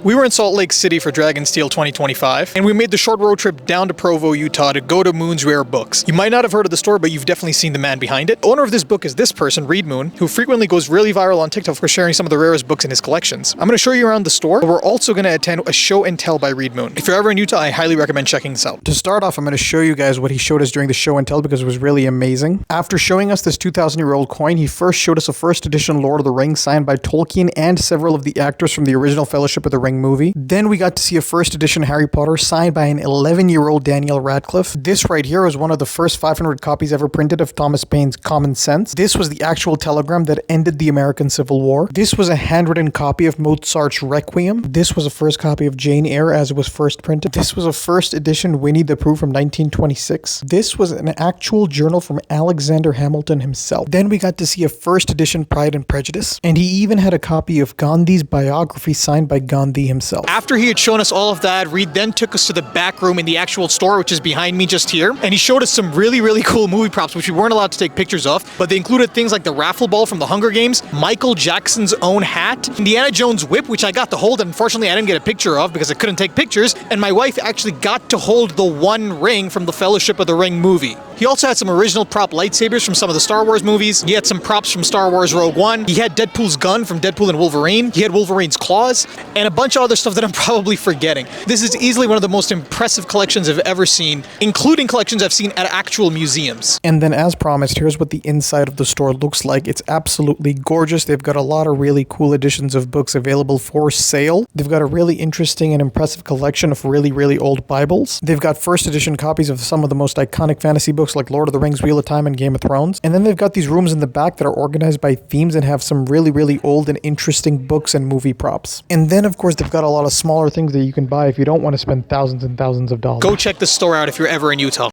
We were in Salt Lake City for Dragonsteel 2025, and we made the short road trip down to Provo, Utah to go to Moon's Rare Books. You might not have heard of the store, but you've definitely seen the man behind it. Owner of this book is this person, Reed Moon, who frequently goes really viral on TikTok for sharing some of the rarest books in his collections. I'm going to show you around the store, but we're also going to attend a show and tell by Reed Moon. If you're ever in Utah, I highly recommend checking this out. To start off, I'm going to show you guys what he showed us during the show and tell because it was really amazing. After showing us this 2,000-year-old coin, he first showed us a first edition Lord of the Rings signed by Tolkien and several of the actors from the original Fellowship of the Ring movie. Then we got to see a first edition Harry Potter signed by an 11-year-old Daniel Radcliffe. This right here was one of the first 500 copies ever printed of Thomas Paine's Common Sense. This was the actual telegram that ended the American Civil War. This was a handwritten copy of Mozart's Requiem. This was a first copy of Jane Eyre as it was first printed. This was a first edition Winnie the Pooh from 1926. This was an actual journal from Alexander Hamilton himself. Then we got to see a first edition Pride and Prejudice, and he even had a copy of Gandhi's biography signed by Gandhi himself. After he had shown us all of that, Reed then took us to the back room in the actual store, which is behind me just here, and he showed us some really cool movie props, which we weren't allowed to take pictures of, but they included things like the raffle ball from the Hunger Games, Michael Jackson's own hat, Indiana Jones' whip, which I got to hold, and unfortunately I didn't get a picture of because I couldn't take pictures, and my wife actually got to hold the One Ring from the Fellowship of the Ring movie. He also had some original prop lightsabers from some of the Star Wars movies. He had some props from Star Wars Rogue One. He had Deadpool's gun from Deadpool and Wolverine. He had Wolverine's claws, and a bunch of other stuff that I'm probably forgetting. This is easily one of the most impressive collections I've ever seen, including collections I've seen at actual museums. And then as promised, here's what the inside of the store looks like. It's absolutely gorgeous. They've got a lot of really cool editions of books available for sale. They've got a really interesting and impressive collection of really old Bibles. They've got first edition copies of some of the most iconic fantasy books like Lord of the Rings, Wheel of Time, and Game of Thrones. And then they've got these rooms in the back that are organized by themes and have some really old and interesting books and movie props. And then of course they've got a lot of smaller things that you can buy if you don't want to spend thousands and thousands of dollars. Go check the store out if you're ever in Utah.